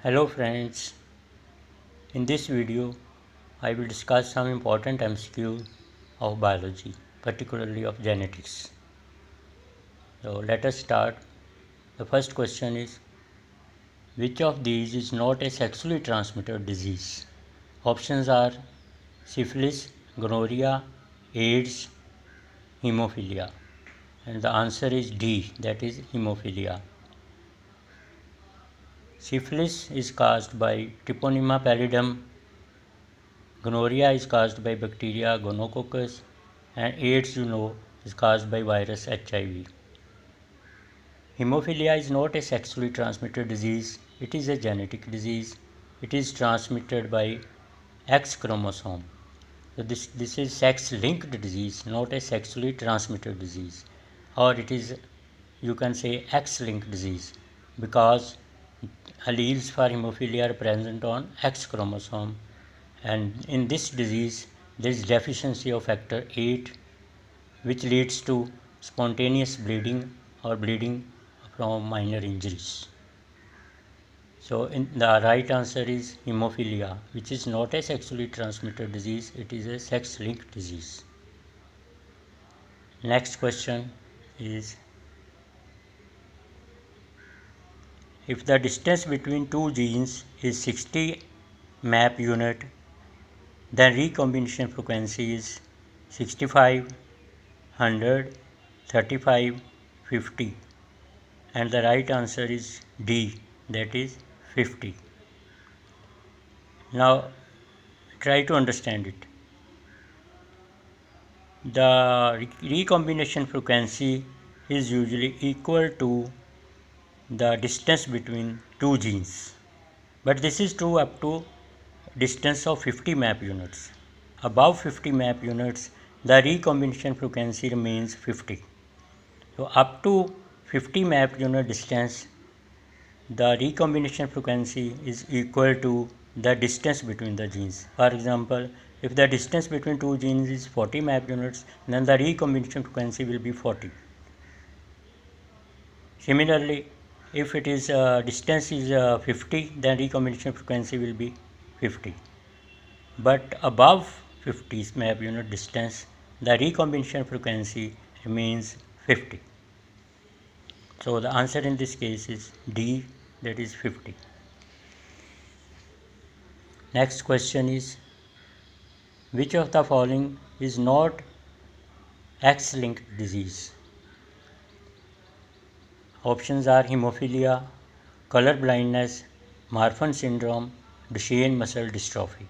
Hello friends, in this video I will discuss some important MCQ of biology, particularly of genetics. So let us start. The first question is, which of these is not a sexually transmitted disease? Options are syphilis, gonorrhea, AIDS, hemophilia, and the answer is D, that is hemophilia. Syphilis is caused by Treponema pallidum. Gonorrhea is caused by bacteria Gonococcus, and AIDS is caused by virus HIV. Hemophilia is not a sexually transmitted disease, it is a genetic disease. It is transmitted by X chromosome. So this is sex linked disease, not a sexually transmitted disease, or it is, you can say, X linked disease, because alleles for hemophilia are present on X chromosome, and in this disease there is deficiency of factor 8, which leads to spontaneous bleeding or bleeding from minor injuries. So the right answer is hemophilia, which is not a sexually transmitted disease, it is a sex linked disease. Next question is, if the distance between two genes is 60 map unit, then recombination frequency is 65, 100, 35, 50, and the right answer is D, that is 50. Now try to understand it. The recombination frequency is usually equal to the distance between two genes, but this is true up to distance of 50 map units. Above 50 map units, the recombination frequency remains 50. So up to 50 map unit distance, the recombination frequency is equal to the distance between the genes. For example, if the distance between two genes is 40 map units, then the recombination frequency will be 40. Similarly, if it is distance is 50, then recombination frequency will be 50. But above 50 map unit distance, the recombination frequency remains 50. So the answer in this case is D, that is 50. Next question is, which of the following is not X-linked disease? Options are hemophilia, color blindness, Marfan syndrome, Duchenne muscular dystrophy.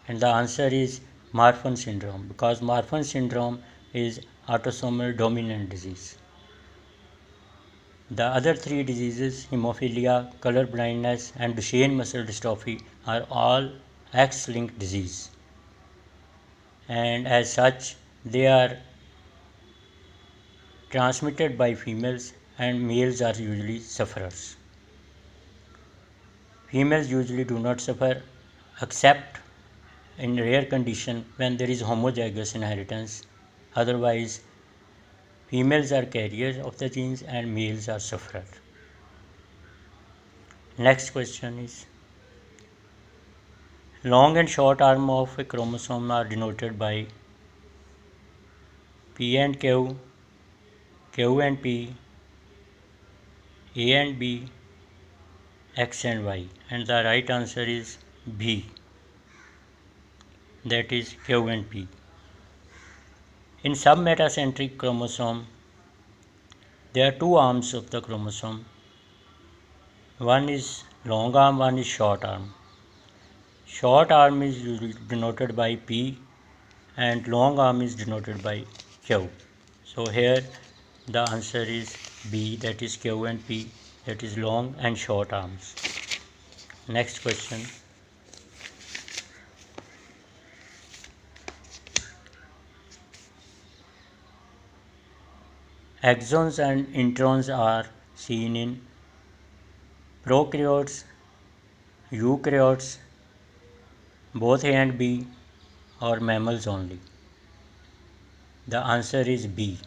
And the answer is Marfan syndrome, because Marfan syndrome is autosomal dominant disease. The other three diseases, hemophilia, color blindness, and Duchenne muscular dystrophy, are all X-linked disease, and as such they are transmitted by females, and males are usually sufferers. Females usually do not suffer except in rare condition when there is homozygous inheritance. Otherwise, females are carriers of the genes and males are sufferers. Next question is, long and short arm of a chromosome are denoted by P and Q, Q and P, A and B, X and Y, and the right answer is B, that is Q and P. In submetacentric chromosome, there are two arms of the chromosome. One is long arm, one is short arm. Short arm is usually denoted by P and long arm is denoted by Q. So here the answer is B, that is Q and P, that is long and short arms. Next question. Exons and introns are seen in prokaryotes, eukaryotes, both A and B, or mammals only. The answer is B,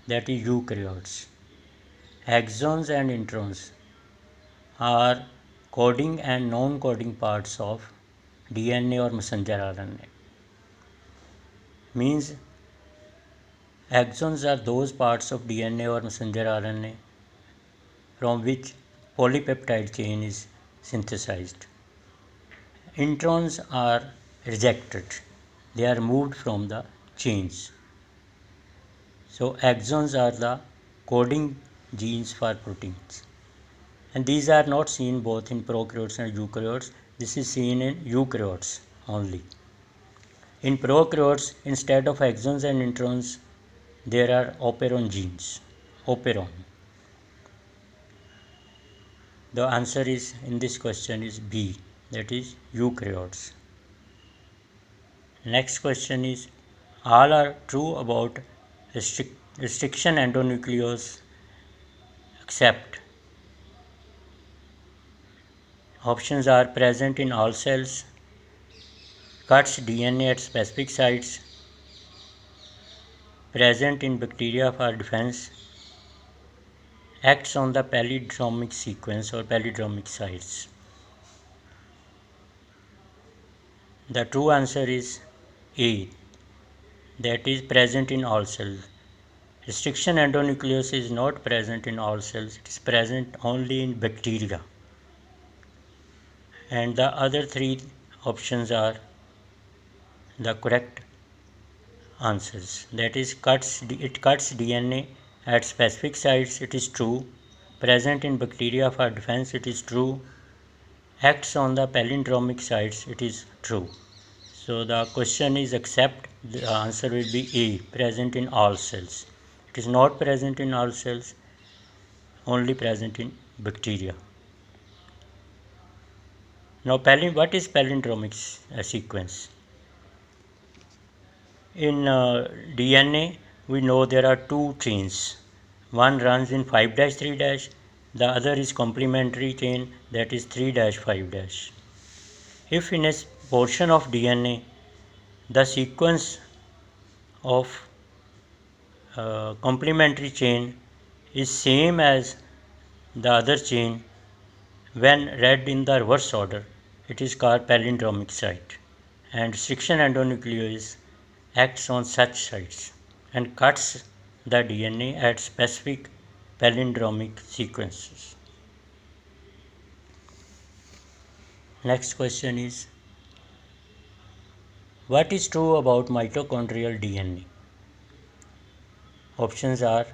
that is eukaryotes. Exons and introns are coding and non-coding parts of DNA or messenger RNA. Means exons are those parts of DNA or messenger RNA from which polypeptide chain is synthesized. Introns are rejected. They are moved from the chains. So exons are the coding genes for proteins. And these are not seen both in prokaryotes and eukaryotes. This is seen in eukaryotes only. In prokaryotes, instead of exons and introns, there are operon genes. Operon. The answer is in this question is B, that is eukaryotes. Next question is, all are true about restriction endonuclease except. Options are present in all cells, cuts DNA at specific sites, present in bacteria for defense, acts on the palindromic sequence or palindromic sites. The true answer is A, that is present in all cells. Restriction endonuclease is not present in all cells, it is present only in bacteria. And the other three options are the correct answers. That is, it cuts DNA at specific sites, it is true. Present in bacteria for defense, it is true. Acts on the palindromic sites, it is true. So the question is accept. The answer will be A, present in all cells. It is not present in all cells, only present in bacteria. Now, what is palindromic sequence? In DNA, we know there are two chains. One runs in 5'3', the other is complementary chain, that is 3'5'. If in a portion of DNA, the sequence of complementary chain is same as the other chain, when read in the reverse order, it is called palindromic site, and restriction endonuclease acts on such sites and cuts the DNA at specific palindromic sequences. Next question is, what is true about mitochondrial DNA? Options are,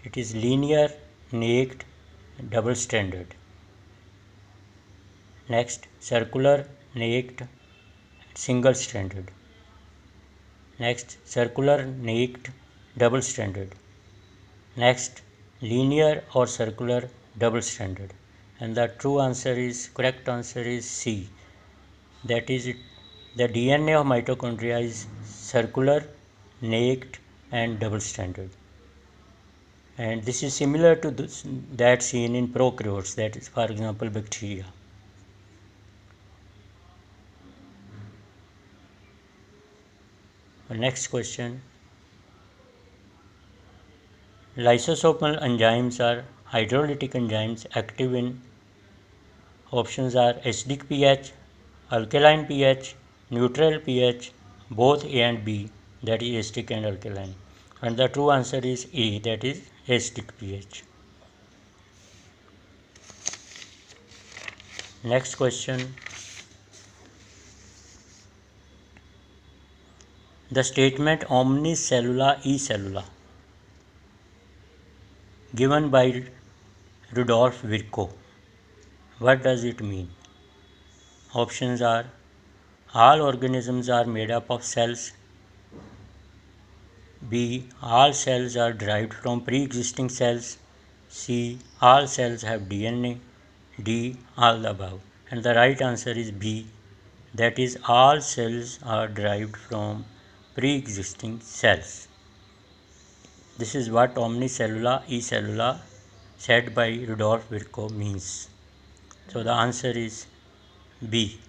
it is linear, naked, double-stranded. Next, circular, naked, single-stranded. Next, circular, naked, double-stranded. Next, linear or circular, double-stranded. And the correct answer is C. That is, the DNA of mitochondria is circular, naked, and double-stranded. And this is similar to that seen in prokaryotes, that is, for example, bacteria. Next question. Lysosomal enzymes are hydrolytic enzymes active in. Options are acidic pH, alkaline pH, neutral pH, both A and B, that is acidic and alkaline. And the true answer is A, that is acidic pH. Next question. The statement omnis cellula e cellula, given by Rudolf Virchow, what does it mean? Options are, all organisms are made up of cells. B, all cells are derived from pre-existing cells. C, all cells have DNA. D, all the above. And the right answer is B, that is, all cells are derived from pre-existing cells. This is what omnicellula e cellula said by Rudolf Virchow means. So the answer is B.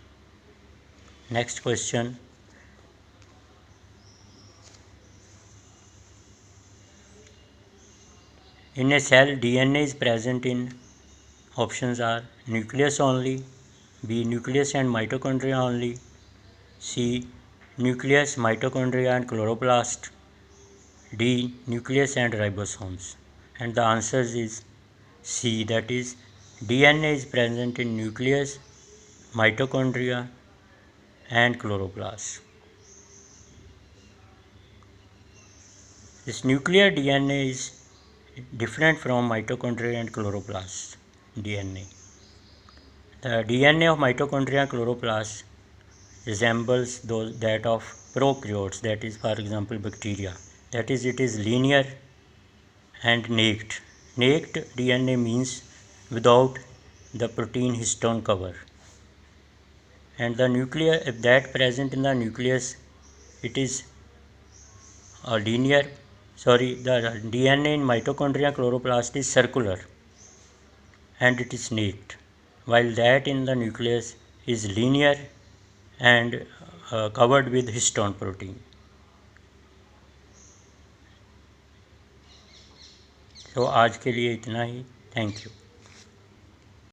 Next question. In a cell, DNA is present in. Options are nucleus only, B. nucleus and mitochondria only, C. nucleus, mitochondria and chloroplast, D. nucleus and ribosomes. And the answer is C, that is DNA is present in nucleus, mitochondria and chloroplast. This nuclear DNA is different from mitochondria and chloroplast DNA. The DNA of mitochondria and chloroplast resembles that of prokaryotes, that is, for example, bacteria. That is, it is linear and naked. Naked DNA means without the protein histone cover. And the nuclear, if that present in the nucleus, it is a linear, the DNA in mitochondria chloroplast is circular and it is naked, while that in the nucleus is linear and covered with histone protein. तो आज के लिए इतना ही. Thank you.